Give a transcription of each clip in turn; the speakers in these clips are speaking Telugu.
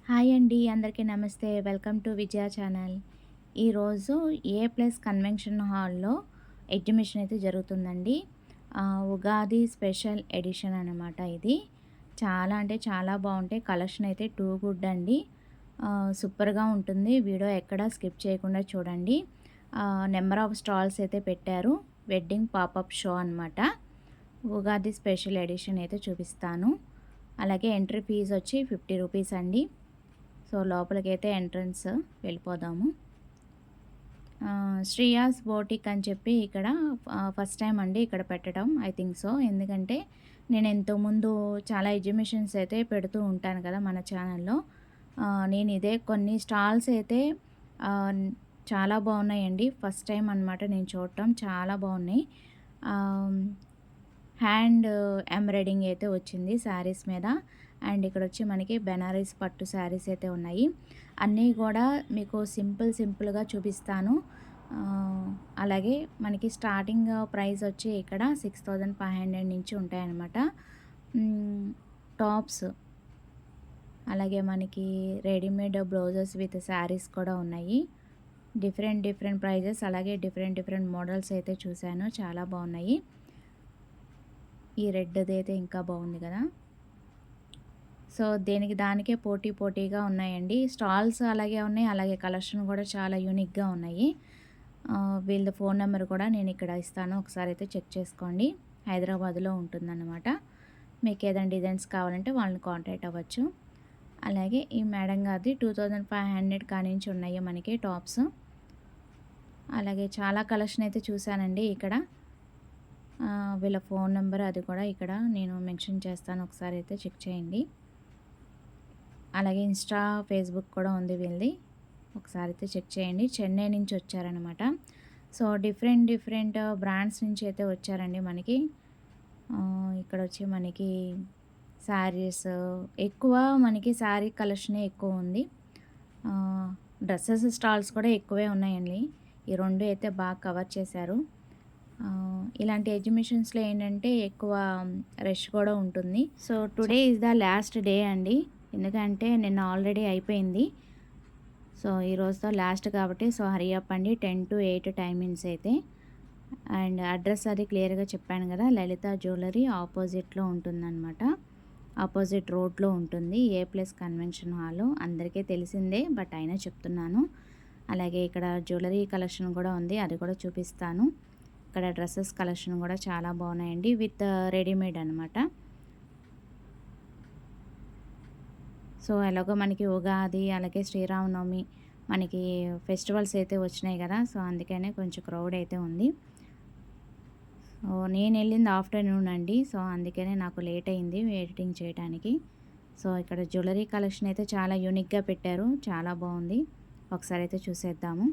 హాయ్ అండి. అందరికీ నమస్తే. Welcome to Vijaya channel. ఈరోజు ఏ ప్లస్ కన్వెన్షన్ హాల్‌లో ఎగ్జిబిషన్ అయితే జరుగుతుందండి. ఉగాది స్పెషల్ ఎడిషన్ అనమాట ఇది. చాలా అంటే చాలా బావుంటాయి. కలెక్షన్ అయితే టూ గుడ్ అండి. సూపర్‌గా ఉంటుంది. వీడియో ఎక్కడా స్కిప్ చేయకుండా చూడండి. నెంబర్ ఆఫ్ స్టాల్స్ అయితే పెట్టారు. వెడ్డింగ్ పాపప్ షో అనమాట. ఉగాది స్పెషల్ ఎడిషన్ అయితే చూపిస్తాను. అలాగే ఎంట్రీ ఫీజ్ వచ్చి 50 రూపీస్ అండి. సో లోపలికైతే ఎంట్రన్స్ వెళ్ళిపోదాము. శ్రీయాస్ బోటిక్ అని చెప్పి ఇక్కడ ఫస్ట్ టైం అండి ఇక్కడ పెట్టడం. I think so. ఎందుకంటే నేను ఇంతకుముందు చాలా ఎగ్జిబిషన్స్ అయితే పెడుతూ ఉంటాను కదా మన ఛానల్లో. నేను ఇదే కొన్ని స్టాల్స్ అయితే ఆహ్, చాలా బాగున్నాయండి. ఫస్ట్ టైం అనమాట నేను చూడటం. చాలా బాగున్నాయి. హ్యాండ్ ఎంబ్రాయిడింగ్ అయితే వచ్చింది శారీస్ మీద. అండ్ ఇక్కడ వచ్చి మనకి బెనారస్ పట్టు శారీస్ అయితే ఉన్నాయి. అన్నీ కూడా మీకు సింపుల్గా చూపిస్తాను. అలాగే మనకి స్టార్టింగ్ ప్రైస్ వచ్చి ఇక్కడ 6500 నుంచి ఉంటాయన్నమాట. టాప్స్, అలాగే మనకి రెడీమేడ్ బ్లౌజెస్ విత్ శారీస్ కూడా ఉన్నాయి. డిఫరెంట్ ప్రైజెస్, అలాగే డిఫరెంట్ మోడల్స్ అయితే చూశాను. చాలా బాగున్నాయి. ఈ రెడ్ది అయితే ఇంకా బాగుంది కదా. సో దానికే పోటీగా ఉన్నాయండి. స్టాల్స్ అలాగే ఉన్నాయి. అలాగే కలెక్షన్ కూడా చాలా యూనిక్గా ఉన్నాయి. వీళ్ళ ఫోన్ నెంబర్ కూడా నేను ఇక్కడ ఇస్తాను. ఒకసారి అయితే చెక్ చేసుకోండి. హైదరాబాద్లో ఉంటుందన్నమాట. మీకు ఏదైనా డిజైన్స్ కావాలంటే వాళ్ళని కాంటాక్ట్ అవ్వచ్చు. అలాగే ఈ మేడం గారిది 2500 కానించి ఉన్నాయి మనకి టాప్స్. అలాగే చాలా కలెక్షన్ అయితే చూశానండి ఇక్కడ. వీళ్ళ ఫోన్ నెంబర్ అది కూడా ఇక్కడ నేను మెన్షన్ చేస్తాను. ఒకసారి అయితే చెక్ చేయండి. అలాగే ఇన్స్టా, ఫేస్బుక్ కూడా ఉంది వీళ్ళది. ఒకసారి అయితే చెక్ చేయండి. చెన్నై నుంచి వచ్చారనమాట. సో డిఫరెంట్ బ్రాండ్స్ నుంచి అయితే వచ్చారండి మనకి. ఇక్కడ వచ్చి మనకి శారీస్ ఎక్కువ, మనకి శారీ కలెక్షనే ఎక్కువ ఉంది. డ్రెస్సెస్ స్టాల్స్ కూడా ఎక్కువే ఉన్నాయండి. ఈ రెండు అయితే బాగా కవర్ చేశారు. ఇలాంటి ఎగ్జిబిషన్స్లో ఏంటంటే ఎక్కువ రష్ కూడా ఉంటుంది. So today is the last day అండి. ఎందుకంటే నిన్న ఆల్రెడీ అయిపోయింది. సో ఈరోజుతో లాస్ట్ కాబట్టి సో హరీ అప్ అండి. 10 to 8 టైమింగ్స్ అయితే. అండ్ అడ్రస్ అది క్లియర్గా చెప్పాను కదా. లలిత జ్యువెలరీ ఆపోజిట్లో ఉంటుందన్నమాట. ఆపోజిట్ రోడ్లో ఉంటుంది ఏ ప్లస్ కన్వెన్షన్ హాల్. అందరికీ తెలిసిందే, బట్ అయినా చెప్తున్నాను. అలాగే ఇక్కడ జ్యువెలరీ కలెక్షన్ కూడా ఉంది, అది కూడా చూపిస్తాను. ఇక్కడ డ్రెస్సెస్ కలెక్షన్ కూడా చాలా బాగున్నాయండి, విత్ రెడీమేడ్ అనమాట. సో ఎలాగో మనకి ఉగాది అలాగే శ్రీరామనవమి మనకి ఫెస్టివల్స్ అయితే వచ్చినాయి కదా. సో అందుకనే కొంచెం క్రౌడ్ అయితే ఉంది. సో నేను వెళ్ళింది ఆఫ్టర్నూన్ అండి. సో అందుకనే నాకు లేట్ అయింది ఎడిటింగ్ చేయడానికి. సో ఇక్కడ జ్యువెలరీ కలెక్షన్ అయితే చాలా యూనిక్గా పెట్టారు. చాలా బాగుంది. ఒకసారి అయితే చూసేద్దాము.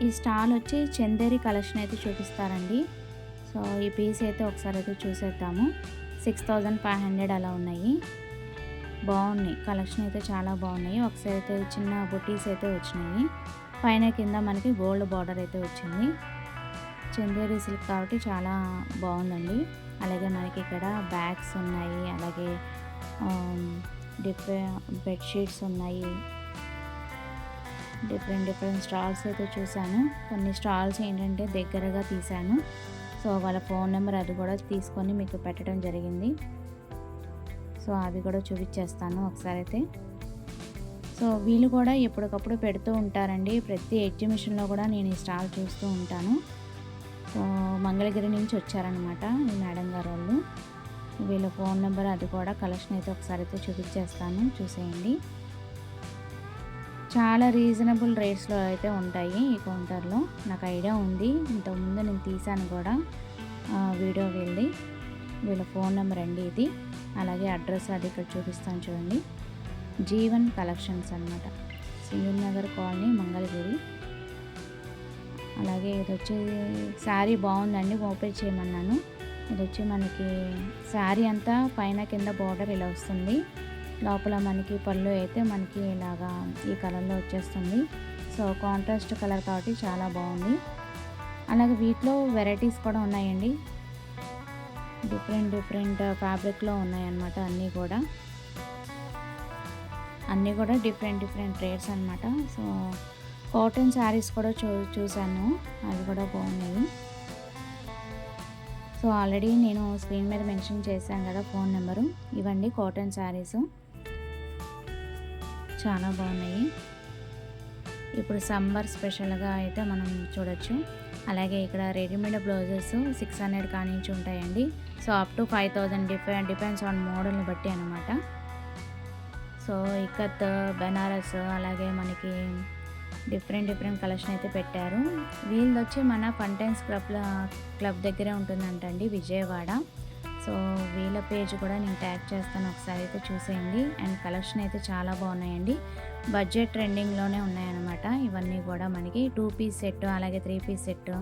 ఈ స్టాల్ వచ్చి చందేరి కలెక్షన్ అయితే చూపిస్తారండి. సో ఈ పీస్ అయితే ఒకసారి అయితే చూసేద్దాము. 6500 అలా ఉన్నాయి. బాగున్నాయి, కలెక్షన్ అయితే చాలా బాగున్నాయి. ఒకసారి అయితే చిన్న బుటీస్ అయితే వచ్చినాయి. పైన కింద మనకి గోల్డ్ బార్డర్ అయితే వచ్చింది. చందేరి సిల్క్ కాబట్టి చాలా బాగుందండి. అలాగే మనకి ఇక్కడ బ్యాగ్స్ ఉన్నాయి, అలాగే డిఫరెంట్ బెడ్షీట్స్ ఉన్నాయి. డిఫరెంట్ డిఫరెంట్ స్టాల్స్ అయితే చూశాను. కొన్ని స్టాల్స్ ఏంటంటే దగ్గరగా తీశాను. సో వాళ్ళ ఫోన్ నెంబర్ అది కూడా తీసుకొని మీకు పెట్టడం జరిగింది. సో అవి కూడా చూపించేస్తాను ఒకసారి అయితే. సో వీళ్ళు కూడా ఎప్పటికప్పుడు పెడుతూ ఉంటారండి. ప్రతి ఎగ్జిబిషన్లో కూడా నేను ఈ స్టాల్ చూస్తూ ఉంటాను. సో మంగళగిరి నుంచి వచ్చారనమాట ఈ మేడం గారు వాళ్ళు. వీళ్ళ ఫోన్ నెంబర్ అది కూడా కలెక్షన్ అయితే ఒకసారి అయితే చూపించేస్తాను, చూసేయండి. చాలా రీజనబుల్ రేట్స్లో అయితే ఉంటాయి ఈ కౌంటర్లో. నాకు ఐడియా ఉంది, ఇంతకుముందు నేను తీసాను కూడా వీడియో వెళ్ళి. వీళ్ళ ఫోన్ నెంబర్ అండి ఇది. అలాగే అడ్రస్ అది ఇక్కడ చూపిస్తాను చూడండి. జీవన్ కలెక్షన్స్ అనమాట, సింగిల్ నగర్ కాలనీ, మంగళగిరి. అలాగే ఇది వచ్చి శారీ బాగుందండి, ఓపెన్ చేయమన్నాను. ఇది వచ్చి మనకి శారీ అంతా పైన కింద బార్డర్ ఇలా వస్తుంది. లోపల మనకి పళ్ళు అయితే మనకి ఇలాగా ఈ కలర్లో వచ్చేస్తుంది. సో కాంట్రాస్ట్ కలర్ కాబట్టి చాలా బాగుంది. అలాగే వీటిలో వెరైటీస్ కూడా ఉన్నాయండి. డిఫరెంట్ డిఫరెంట్ ఫ్యాబ్రిక్లో ఉన్నాయన్నమాట. అన్నీ కూడా డిఫరెంట్ డిఫరెంట్ రేట్స్ అనమాట. సో కాటన్ శారీస్ కూడా చూశాను, అవి కూడా బాగున్నాయి. సో ఆల్రెడీ నేను స్క్రీన్ మీద మెన్షన్ చేశాను కదా ఫోన్ నెంబరు. ఇవండి కాటన్ శారీస్, చాలా బాగున్నాయి. ఇప్పుడు సమ్మర్ స్పెషల్గా అయితే మనం చూడొచ్చు. అలాగే ఇక్కడ రెడీమేడ్ బ్లౌజెస్ 600 కానించి ఉంటాయండి. So up to 5000 depends on మోడల్ని బట్టి అనమాట. సో ఇక్కత్, బెనారస్, అలాగే మనకి డిఫరెంట్ డిఫరెంట్ కలెక్షన్ అయితే పెట్టారు. వీళ్ళది వచ్చి మన ఫంటైన్స్ క్లబ్ దగ్గరే ఉంటుందంటండి, విజయవాడ. సో వీళ్ళ పేజ్ కూడా నేను ట్యాగ్ చేస్తాను, ఒకసారి అయితే చూసేయండి. అండ్ కలెక్షన్ అయితే చాలా బాగున్నాయండి. బడ్జెట్ ట్రెండింగ్లోనే ఉన్నాయన్నమాట. ఇవన్నీ కూడా మనకి 2 పీస్ సెట్, అలాగే 3 piece set,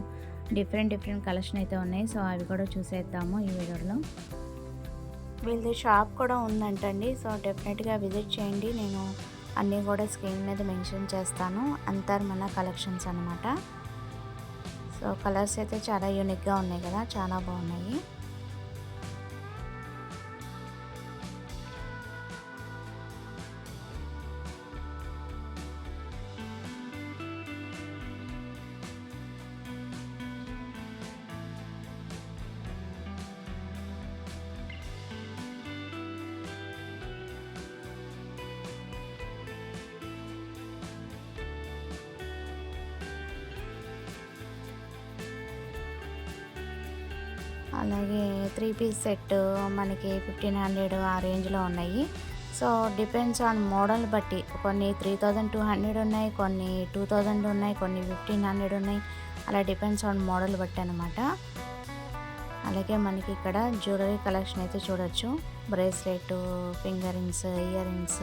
different different collection అయితే ఉన్నాయి. సో అవి కూడా చూసేద్దాము ఈ వీడియోలో. వీళ్ళది షాప్ కూడా ఉందంటండి. సో డెఫినెట్గా విజిట్ చేయండి. నేను అన్నీ కూడా స్క్రీన్ మీద మెన్షన్ చేస్తాను. అంతర్మన కలెక్షన్స్ అనమాట. సో కలర్స్ అయితే చాలా యూనిక్గా ఉన్నాయి కదా, చాలా బాగున్నాయి. అలాగే 3 పీస్ సెట్ మనకి 1500 ఆ రేంజ్లో ఉన్నాయి. సో డిపెండ్స్ ఆన్ మోడల్ బట్టి కొన్ని 3200 ఉన్నాయి, కొన్ని 2000 ఉన్నాయి, కొన్ని 1500 ఉన్నాయి. అలా డిపెండ్స్ ఆన్ మోడల్ బట్టి అనమాట. అలాగే మనకి ఇక్కడ జ్యువెలరీ కలెక్షన్ అయితే చూడొచ్చు. Bracelet, finger rings, ear rings,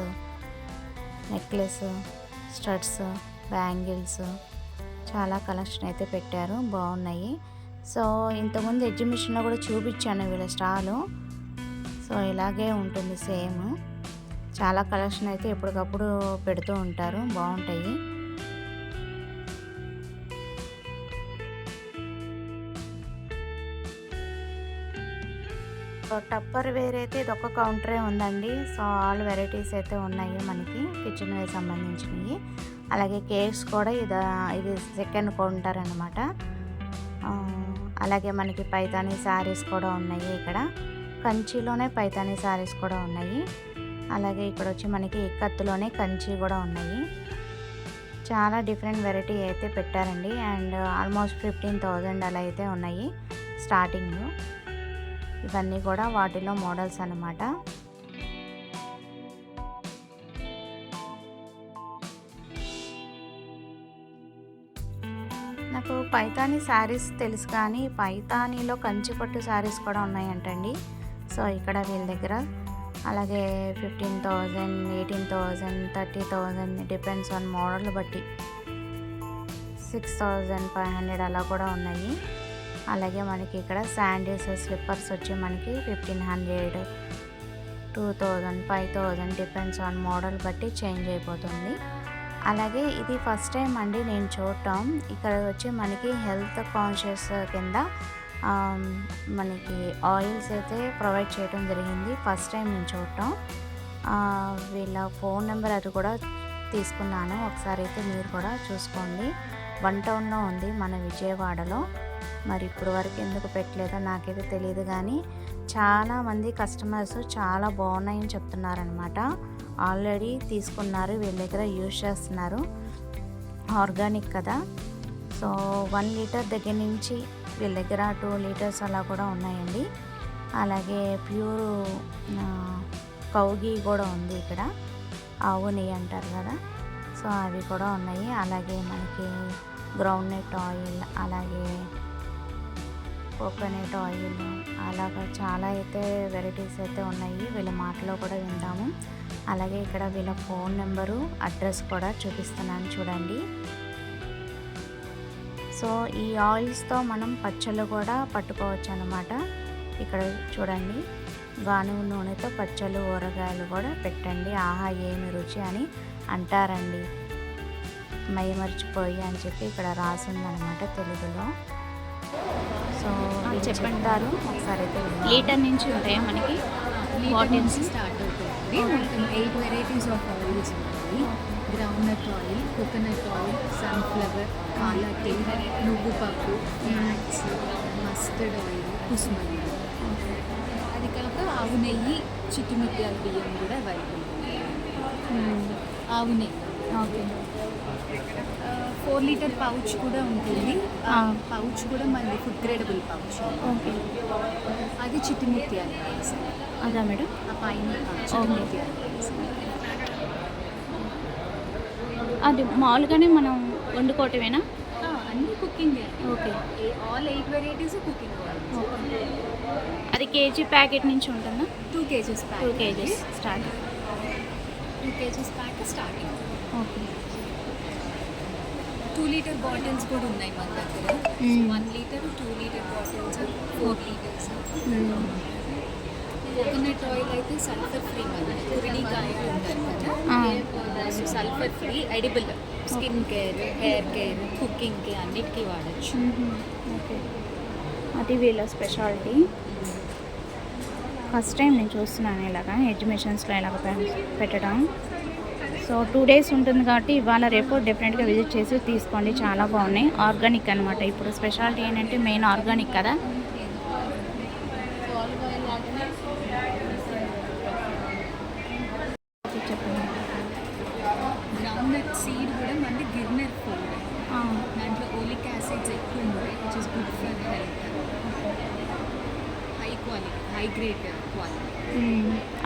necklace, studs, bangles, చాలా కలెక్షన్ అయితే పెట్టారు, బాగున్నాయి. సో ఇంతకుముందు ఎగ్జిబిషన్లో కూడా చూపించాను వీళ్ళ స్టాలు. సో ఇలాగే ఉంటుంది సేమ్. చాలా కలెక్షన్ అయితే ఎప్పటికప్పుడు పెడుతూ ఉంటారు, బాగుంటాయి. సో టప్పర్ వేర్ అయితే ఇది ఒక కౌంటరే ఉందండి. సో ఆల్ వెరైటీస్ అయితే ఉన్నాయి మనకి కిచెన్ వేర్ సంబంధించినవి. అలాగే కేక్స్ కూడా ఇది సెకండ్ కౌంటర్ అనమాట. అలాగే మనకి పైతానీ శారీస్ కూడా ఉన్నాయి. ఇక్కడ కంచిలోనే పైతానీ శారీస్ కూడా ఉన్నాయి. అలాగే ఇక్కడ వచ్చి మనకి ఇక్కత్తులోనే కంచి కూడా ఉన్నాయి. చాలా డిఫరెంట్ వెరైటీ అయితే పెట్టారండి. అండ్ ఆల్మోస్ట్ 15,000 అలా అయితే ఉన్నాయి స్టార్టింగ్. ఇవన్నీ కూడా వాటిలో మోడల్స్ అన్నమాట. నాకు పైతానీ శారీస్ తెలుసు, కానీ పైతానీలో కంచిపట్టు శారీస్ కూడా ఉన్నాయంటండి. సో ఇక్కడ వీళ్ళ దగ్గర అలాగే 15,000, 18,000, 30,000 డిపెండ్స్ ఆన్ మోడల్ బట్టి 6,500 అలా కూడా ఉన్నాయి. అలాగే మనకి ఇక్కడ శాండిల్స్, స్లిప్పర్స్ వచ్చి మనకి 1,500, 2,000, 5,000 డిపెండ్స్ ఆన్ మోడల్ బట్టి చేంజ్ అయిపోతుంది. అలాగే ఇది ఫస్ట్ టైం అండి నేను చూడటం. ఇక్కడ వచ్చి మనకి హెల్త్ కాన్షియస్ కింద మనకి ఆయిల్స్ అయితే ప్రొవైడ్ చేయడం జరిగింది. ఫస్ట్ టైం నేను చూడటం. వీళ్ళ ఫోన్ నెంబర్ అది కూడా తీసుకున్నాను. ఒకసారి అయితే మీరు కూడా చూసుకోండి. 1 టౌన్లో ఉంది మన విజయవాడలో. మరి ఇప్పుడు వరకు ఎందుకు పెట్టలేదో నాకైతే తెలియదు, కానీ చాలామంది కస్టమర్స్ చాలా బాగున్నాయని చెప్తున్నారనమాట. ఆల్రెడీ తీసుకున్నారు, వీళ్ళ దగ్గర యూజ్ చేస్తున్నారు. ఆర్గానిక్ కదా, సో 1 లీటర్ దగ్గర నుంచి వీళ్ళ దగ్గర 2 లీటర్స్ అలా కూడా ఉన్నాయండి. అలాగే ప్యూర్ కౌ ఘీ కూడా ఉంది ఇక్కడ, ఆవు నెయ్యి అంటారు కదా, సో అవి కూడా ఉన్నాయి. అలాగే మనకి గ్రౌండ్ నట్ ఆయిల్, అలాగే కోకోనట్ ఆయిల్, అలాగా చాలా అయితే వెరైటీస్ అయితే ఉన్నాయి. వీళ్ళ మాటలో కూడా విందాము. అలాగే ఇక్కడ వీళ్ళ ఫోన్ నెంబరు, అడ్రస్ కూడా చూపిస్తున్నాను చూడండి. సో ఈ ఆయిల్స్తో మనం పచ్చళ్ళు కూడా పట్టుకోవచ్చు అన్నమాట. ఇక్కడ చూడండి, గానుగ నూనెతో పచ్చళ్ళు, ఊరగాయలు కూడా పెట్టండి, ఆహా ఏమి రుచి అని అంటారండి. మైమర్చిపోయి అని చెప్పి ఇక్కడ రాసిందనమాట తెలుగులో. సో చెప్తారు ఒకసారి అయితే. లీటర్ నుంచి ఉంటాయా మనకి? బాటిల్స్ స్టార్ట్ అవుతుంది. మనకి 8 వెరైటీస్ ఆఫ్ ఆయిల్స్ ఉన్నాయి. Groundnut oil, coconut oil, sunflower, కాలా టీ, నువ్వు పప్పు, మ్యాక్స్, మస్టర్డ్ ఆయిల్, కుసుమల్లి. అది కాక ఆవు నెయ్యి, చిట్టిమిట్యాల బియ్యం కూడా అవైలబుల్ ఉన్నాయి. ఆవు నెయ్యి ఓకే. 4 లీటర్ పౌచ్ కూడా ఉంటుంది. పౌచ్ కూడా మనది ఫుడ్ గ్రేడబుల్ పౌచ్. ఓకే, అది చిట్టిమిట్యాల అదా మేడం? ఆ పైన చిట్టిమిట్యాల. అది మామూలుగానే మనం వండుకోవటమేనా? అన్ని cooking. Okay, all 8 varieties cooking. అది కేజీ ప్యాకెట్ నుంచి ఉంటుందా? 2 kgs pack. 2 kgs start. 2 kgs pack starting. Okay. 2 litre bottles కూడా ఉన్నాయి మన దగ్గర. 1 litre, 2 litre bottles, 4 litres. Coconut oil అయితే సల్ఫర్ ఫ్రీ, మన పురిడికాయ ఉంటారు కదా, sulphur free, edible, skin care, hair care, కుకింగ్కి అన్నిటికీ వాడచ్చు. ఓకే, అది వీళ్ళ స్పెషాలిటీ. ఫస్ట్ టైం నేను చూస్తున్నాను ఇలాగా ఎగ్జిబిషన్స్లో ఇలాగ పెట్టడం. సో 2 days ఉంటుంది కాబట్టి ఇవాళ రేపు డెఫినెట్గా విజిట్ చేసి తీసుకోండి, చాలా బాగున్నాయి. ఆర్గానిక్ అనమాట. ఇప్పుడు స్పెషాలిటీ ఏంటంటే మెయిన్ ఆర్గానిక్ కదా. చెప్పండి. గ్రౌండ్నట్ సీడ్ కూడా మనది గిర్నర్ ఫుడ్. దాంట్లో ఓలిక్ యాసిడ్స్ ఎక్కువ ఉంటాయి, which is good for health. High quality, high grade quality.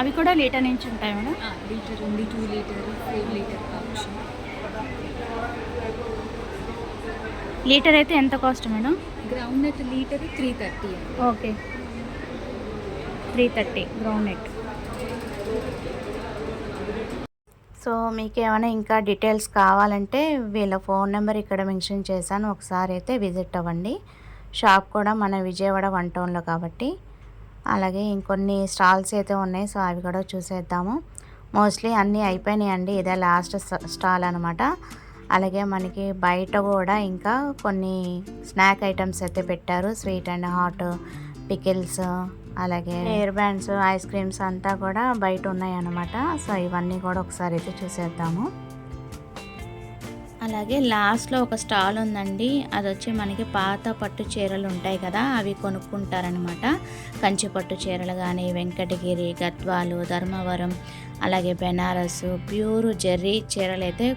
అవి కూడా లీటర్ నుంచి ఉంటాయి మేడం? లీటర్ ఉంది, 2 లీటర్, 4 లీటర్ పౌచ్. లీటర్ అయితే ఎంత కాస్ట్ మేడం? గ్రౌండ్నట్ లీటర్ 330 అండి. Okay, 330 groundnut. సో మీకు ఏమైనా ఇంకా డీటెయిల్స్ కావాలంటే వీళ్ళ ఫోన్ నెంబర్ ఇక్కడ మెన్షన్ చేశాను, ఒకసారి అయితే విజిట్ అవ్వండి. షాప్ కూడా మన విజయవాడ 1 టౌన్లో కాబట్టి. అలాగే ఇంకొన్ని స్టాల్స్ అయితే ఉన్నాయి, సో అవి కూడా చూసేద్దాము. మోస్ట్లీ అన్నీ అయిపోయినాయండి, ఇదే లాస్ట్ స్టాల్ అనమాట. అలాగే మనకి బయట కూడా ఇంకా కొన్ని స్నాక్ ఐటమ్స్ అయితే పెట్టారు, స్వీట్ అండ్ హాట్, పికిల్స్, అలాగే హెయిర్ బ్యాండ్స్, ఐస్ క్రీమ్స్ అంతా కూడా బయట ఉన్నాయి అన్నమాట. సో ఇవన్నీ కూడా ఒకసారి అయితే చూసేద్దాము. అలాగే లాస్ట్లో ఒక స్టాల్ ఉందండి, అది వచ్చి మనకి పాత పట్టు చీరలు ఉంటాయి కదా, అవి కొనుక్కుంటారనమాట. కంచి పట్టు చీరలు కానీ, వెంకటగిరి, గద్వాలు, ధర్మవరం, అలాగే బెనారస్, ప్యూర్ జెర్రీ చీరలు అయితే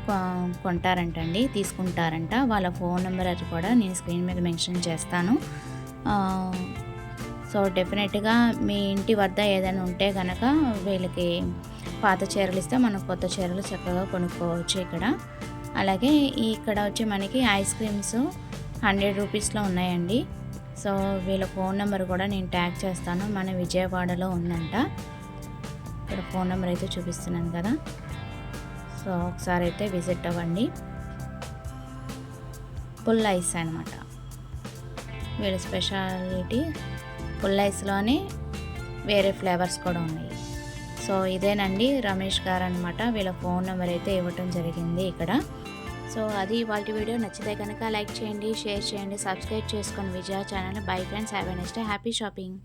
కొంటారంటండి, తీసుకుంటారంట. వాళ్ళ ఫోన్ నెంబర్ అది కూడా నేను స్క్రీన్ మీద మెన్షన్ చేస్తాను. సో డెఫినెట్గా మీ ఇంటి వద్ద ఏదైనా ఉంటే కనుక వీళ్ళకి పాత చీరలు ఇస్తే మనం కొత్త చీరలు చక్కగా కొనుక్కోవచ్చు ఇక్కడ. అలాగే ఇక్కడ వచ్చి మనకి ఐస్ క్రీమ్స్ 100 రూపీస్లో ఉన్నాయండి. సో వీళ్ళ ఫోన్ నెంబర్ కూడా నేను ట్యాగ్ చేస్తాను, మన విజయవాడలో ఉందంట. ఇక్కడ ఫోన్ నెంబర్ అయితే చూపిస్తున్నాను కదా, సో ఒకసారి అయితే విజిట్ అవ్వండి. పుల్ ఐస్ అనమాట వీళ్ళ స్పెషాలిటీ. పుల్ ఐస్లోనే వేరే ఫ్లేవర్స్ కూడా ఉన్నాయి. సో ఇదేనండి రమేష్ గారు అనమాట, వీళ్ళ ఫోన్ నెంబర్ అయితే ఇవ్వటం జరిగింది ఇక్కడ. సో అది ఇవాళ వీడియో. నచ్చితే కనుక లైక్ చేయండి, షేర్ చేయండి, సబ్స్క్రైబ్ చేసుకోండి Vijaya channel. Bye friends, have a nice day, happy shopping.